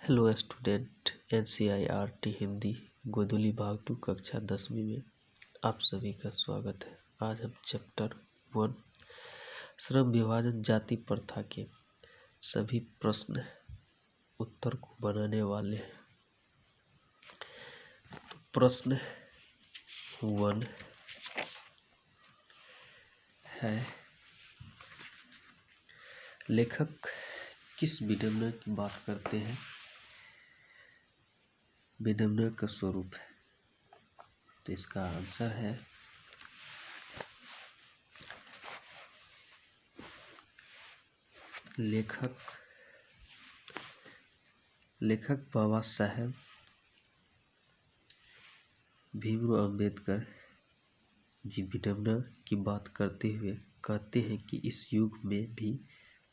Hello student, NCERT Hindi गोदुली भाग 2 कक्षा 10वीं में आप सभी का स्वागत है। आज हम चैप्टर 1 श्रम विभाजन जाति प्रथा के सभी प्रश्न उत्तर को बनाने वाले हैं। तो प्रश्न 1 है, लेखक किस विडंबना की बात करते हैं? विडंबना का स्वरूप है, तो इसका आंसर है लेखक बाबा साहेब भीमराव अम्बेडकर जी विडंबना की बात करते हुए कहते हैं कि इस युग में भी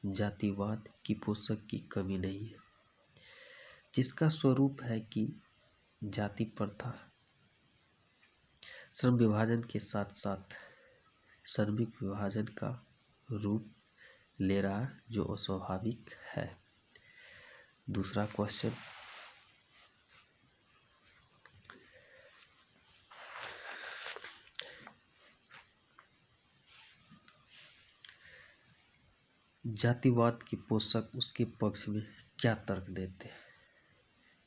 जातिवाद की पोषक की कमी नहीं है, जिसका स्वरूप है कि जाति प्रथा श्रम विभाजन के साथ साथ श्रमिक विभाजन का रूप ले रहा है, जो अस्वाभाविक है। दूसरा क्वेश्चन, जातिवाद के पोषक उसके पक्ष में क्या तर्क देते हैं?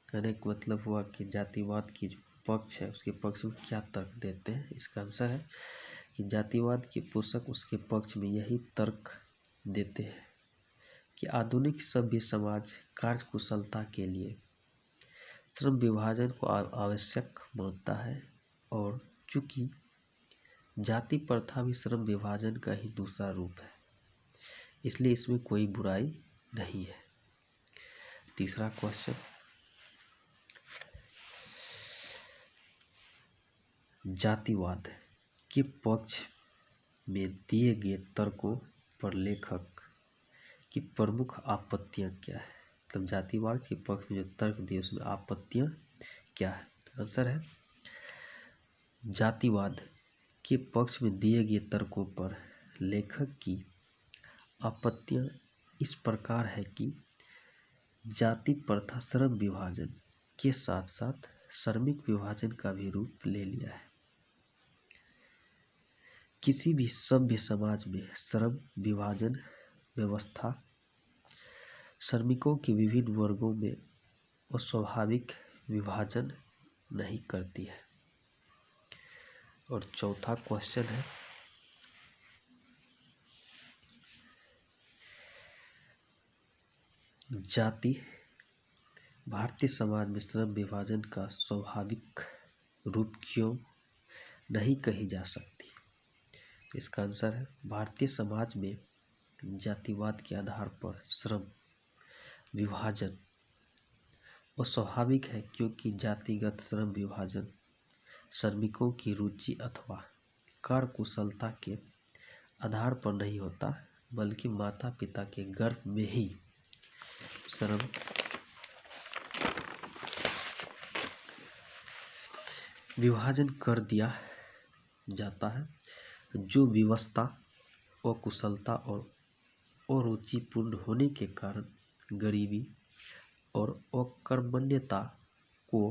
कहने का मतलब हुआ कि जातिवाद की जो पक्ष है उसके पक्ष में क्या तर्क देते हैं। इसका आंसर है कि जातिवाद के पोषक उसके पक्ष में यही तर्क देते हैं कि आधुनिक सभ्य समाज कार्य कुशलता के लिए श्रम विभाजन को आवश्यक मानता है, और चूंकि जाति प्रथा भी श्रम विभाजन का ही दूसरा रूप है, इसलिए इसमें कोई बुराई नहीं है। तीसरा क्वेश्चन, जातिवाद के पक्ष में दिए गए तर्कों पर लेखक की प्रमुख आपत्तियां क्या है? मतलब जातिवाद के पक्ष में जो तर्क दिए उसमें आपत्तियां क्या है? आंसर है, जातिवाद के पक्ष में दिए गए तर्कों पर लेखक की आपत्तियां इस प्रकार है कि जाति प्रथा श्रम विभाजन के साथ साथ श्रमिक विभाजन का भी रूप ले लिया है। किसी भी सभ्य समाज में श्रम विभाजन व्यवस्था श्रमिकों के विभिन्न वर्गों में अस्वाभाविक विभाजन नहीं करती है। और चौथा क्वेश्चन है, जाति भारतीय समाज में श्रम विभाजन का स्वाभाविक रूप क्यों नहीं कही जा सकती? इसका आंसर है, भारतीय समाज में जातिवाद के आधार पर श्रम विभाजन अस्वाभाविक है, क्योंकि जातिगत श्रम विभाजन श्रमिकों की रुचि अथवा कार्य कुशलता के आधार पर नहीं होता, बल्कि माता पिता के गर्भ में ही श्रम विभाजन कर दिया जाता है, जो व्यवस्था और कुशलता और अरुचिपूर्ण होने के कारण गरीबी और अकर्मण्यता को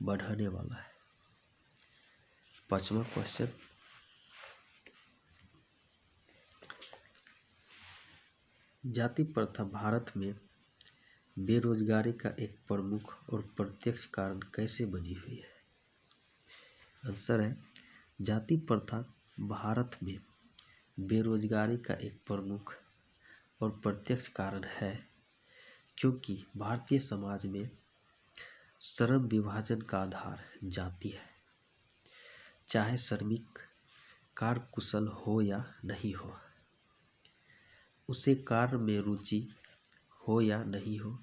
बढ़ाने वाला है। पांचवा क्वेश्चन, जाति प्रथा भारत में बेरोजगारी का एक प्रमुख और प्रत्यक्ष कारण कैसे बनी हुई है? आंसर है, जाति प्रथा भारत में बेरोजगारी का एक प्रमुख और प्रत्यक्ष कारण है, क्योंकि भारतीय समाज में श्रम विभाजन का आधार जाति है। चाहे श्रमिक कार्य कुशल हो या नहीं हो, उसे कार्य में रुचि हो या नहीं हो,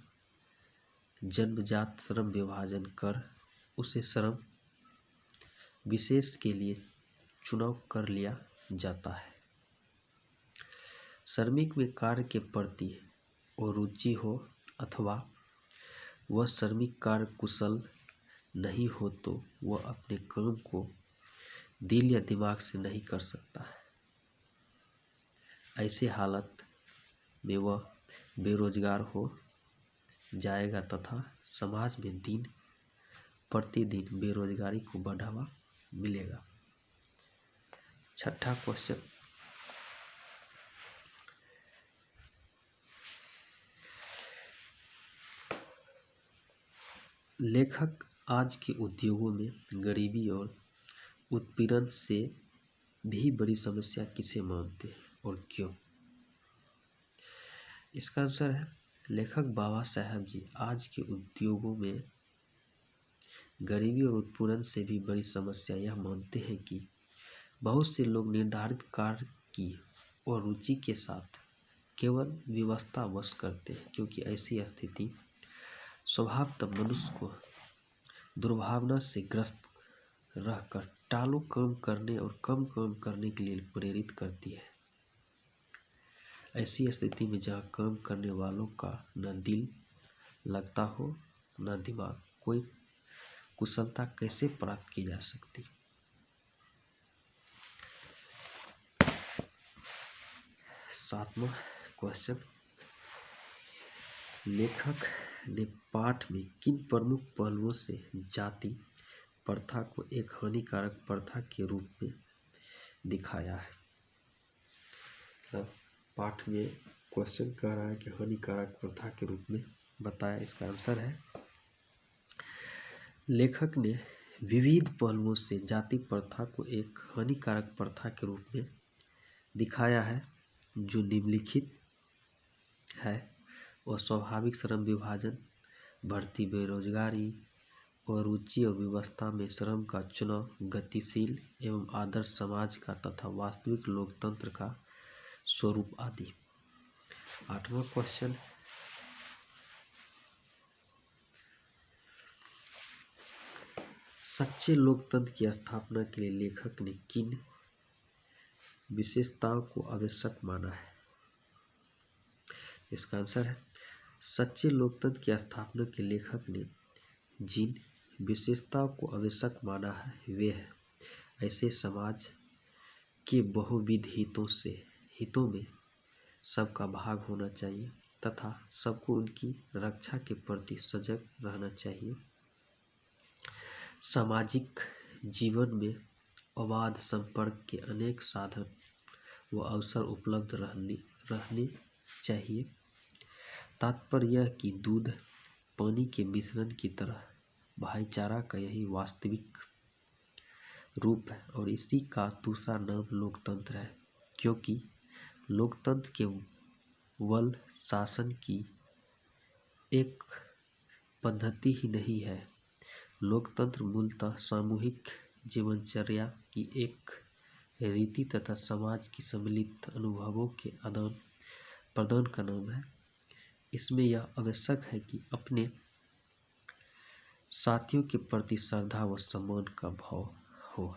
जन्मजात श्रम विभाजन कर उसे श्रम विशेष के लिए चुनाव कर लिया जाता है। श्रमिक में कार्य के प्रति और रुचि हो अथवा वह श्रमिक कार्य कुशल नहीं हो, तो वह अपने काम को दिल या दिमाग से नहीं कर सकता है। ऐसे हालत में वह बेरोजगार हो जाएगा तथा समाज में दिन प्रतिदिन बेरोजगारी को बढ़ावा मिलेगा। छठा क्वेश्चन, लेखक आज के उद्योगों में गरीबी और उत्पीड़न से भी बड़ी समस्या किसे मानते हैं और क्यों? इसका आंसर है लेखक बाबा साहब जी आज के उद्योगों में गरीबी और उत्पीड़न से भी बड़ी समस्या यह मानते हैं कि बहुत से लोग निर्धारित कार्य की और रुचि के साथ केवल विवशतावश करते हैं, क्योंकि ऐसी स्थिति स्वभावतः मनुष्य को दुर्भावना से ग्रस्त रहकर टालो काम करने और कम काम करने के लिए प्रेरित करती है। ऐसी स्थिति में जहाँ काम करने वालों का न दिल लगता हो न दिमाग, कोई कुशलता कैसे प्राप्त की जा सकती? सातवां क्वेश्चन, लेखक ने पाठ में किन प्रमुख पहलुओं से जाति प्रथा को एक हानिकारक प्रथा के रूप में दिखाया है? पाठ में क्वेश्चन कह रहा है कि हानिकारक प्रथा के रूप में बताया। इसका आंसर है लेखक ने विविध पहलुओं से जाति प्रथा को एक हानिकारक प्रथा के रूप में दिखाया है, जो निम्नलिखित है और स्वाभाविक श्रम विभाजन, बढ़ती बेरोजगारी और रुचि और व्यवस्था में श्रम का चुनाव, गतिशील एवं आदर्श समाज का तथा वास्तविक लोकतंत्र का स्वरूप आदि। आठवां क्वेश्चन, सच्चे लोकतंत्र की स्थापना के लिए लेखक ने किन विशेषताओं को आवश्यक माना है? इसका आंसर है सच्चे लोकतंत्र की स्थापना के लेखक ने जिन विशेषताओं को आवश्यक माना है वे है ऐसे समाज के बहुविध हितों में सबका भाग होना चाहिए तथा सबको उनकी रक्षा के प्रति सजग रहना चाहिए। सामाजिक जीवन में अबाध संपर्क के अनेक साधन व अवसर उपलब्ध रहने चाहिए। तात्पर्य यह कि दूध पानी के मिश्रण की तरह भाईचारा का यही वास्तविक रूप है और इसी का दूसरा नाम लोकतंत्र है, क्योंकि लोकतंत्र केवल शासन की एक पद्धति ही नहीं है। लोकतंत्र मूलतः सामूहिक जीवनचर्या की एक रीति तथा समाज की सम्मिलित अनुभवों के आदान प्रदान का नाम है। इसमें यह आवश्यक है कि अपने साथियों के प्रति श्रद्धा व सम्मान का भाव हो।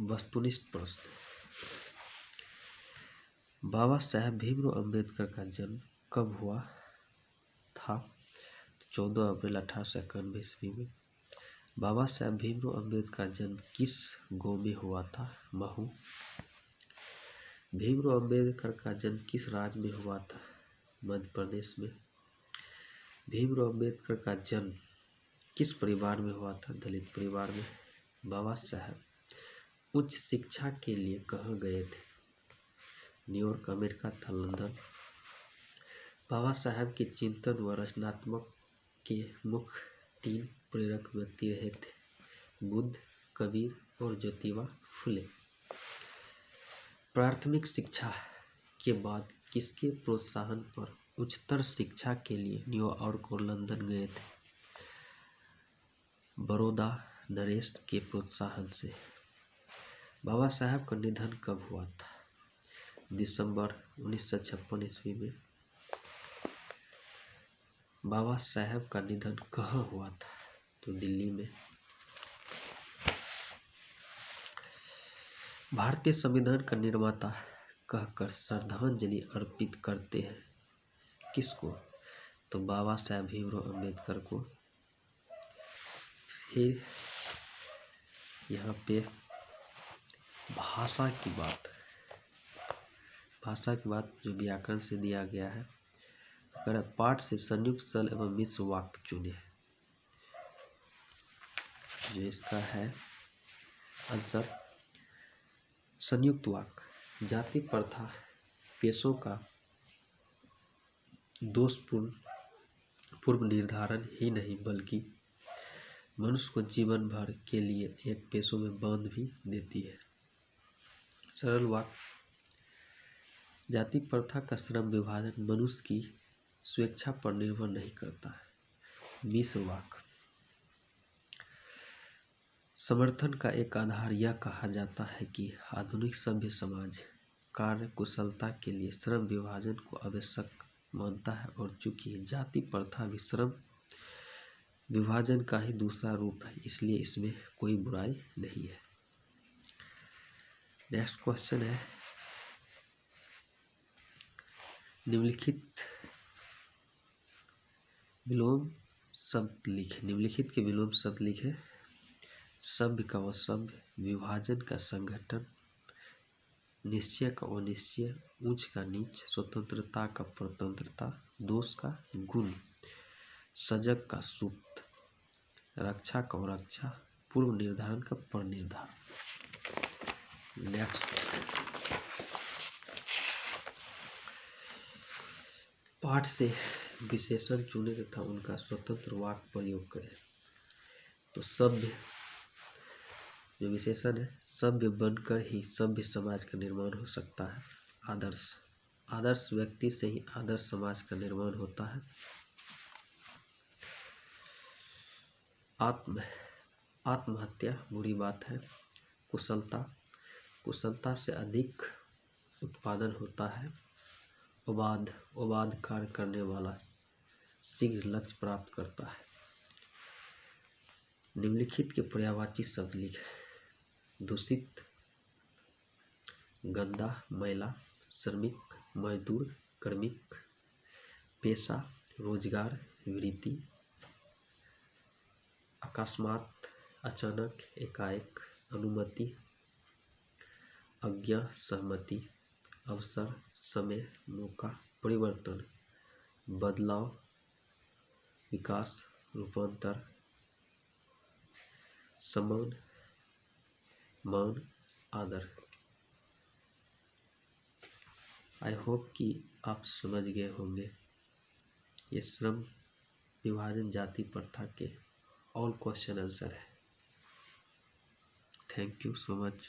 वस्तुनिष्ठ प्रश्न, बाबा साहेब भीमराव अंबेडकर का जन्म कब हुआ था? 14 अप्रैल 1891 ईस्वी में। बाबा साहेब भीमराव अंबेडकर का जन्म किस गांव में हुआ था? महू। भीमराव अंबेडकर का जन्म किस राज्य में हुआ था? मध्य प्रदेश में। भीमराव अंबेडकर का जन्म किस परिवार में हुआ था? दलित परिवार में। बाबा साहेब उच्च शिक्षा के लिए कहाँ गए थे? न्यूयॉर्क अमेरिका था लंदन। बाबा साहेब के चिंतन व रचनात्मक के मुख्य 3 प्रेरक व्यक्ति रहे थे, बुद्ध, कबीर और ज्योतिबा फुले। प्राथमिक शिक्षा के बाद किसके प्रोत्साहन पर उच्चतर शिक्षा के लिए न्यूयॉर्क और लंदन गए थे? बड़ौदा नरेश के प्रोत्साहन से। बाबा साहेब का निधन कब हुआ था? दिसंबर 1956 ईस्वी में। बाबा साहेब का निधन कहाँ हुआ था? तो दिल्ली में। भारतीय संविधान का निर्माता कहकर श्रद्धांजलि अर्पित करते हैं किसको? तो बाबा साहेब भीमराव अंबेडकर को। फिर यहाँ पे भाषा की बात, भाषा की बात जो व्याकरण से दिया गया है, अगर पाठ से संयुक्त सरल एवं मिश्र वाक्य चुने, जो इसका है आंसर संयुक्त वाक्य। जाति प्रथा पेशों का दोषपूर्ण पूर्व निर्धारण ही नहीं बल्कि मनुष्य को जीवन भर के लिए एक पेशों में बांध भी देती है। सरल वाक्य, जाति प्रथा का श्रम विभाजन मनुष्य की स्वेच्छा पर निर्भर नहीं करता है। मिश्र वाक्य, समर्थन का एक आधार यह कहा जाता है कि आधुनिक सभ्य समाज कार्य कुशलता के लिए श्रम विभाजन को आवश्यक मानता है और चूंकि जाति प्रथा भी श्रम विभाजन का ही दूसरा रूप है, इसलिए इसमें कोई बुराई नहीं है। नेक्स्ट क्वेश्चन है, निम्नलिखित विलोम शब्द लिखे। निम्नलिखित के विलोम शब्द लिखे। सभ्य का असभ्य, विभाजन का संगठन, निश्चय का अनिश्चय, उच्च का नीच, स्वतंत्रता का परतंत्रता, दोष का गुण, सजग का सुप्त, रक्षा का रक्षा, पूर्व निर्धारण का पर निर्धारण। नेक्स्ट, पाठ से विशेषण चुने तथा उनका स्वतंत्र वाक्य प्रयोग करें। तो सभ्य जो विशेषण है, सभ्य बनकर ही सभ्य समाज का निर्माण हो सकता है। आदर्श, आदर्श व्यक्ति से ही आदर्श समाज का निर्माण होता है। आत्महत्या बुरी बात है। कुशलता, कुशलता से अधिक उत्पादन होता है। अबाध कार्य करने वाला शीघ्र लक्ष्य प्राप्त करता है। निम्नलिखित के पर्यायवाची शब्द लिखें। दूषित, गंदा, मैला, श्रमिक, मजदूर, कार्मिक, पेशा, रोजगार, वृत्ति, अकस्मात, अचानक, एकाएक, अनुमति, आज्ञा, सहमति, अवसर, समय, मौका, परिवर्तन, बदलाव, विकास, रूपांतर, सम्मान, मान, आदर। आई होप कि आप समझ गए होंगे। ये श्रम विभाजन जाति प्रथा के ऑल क्वेश्चन आंसर है। Thank you so much.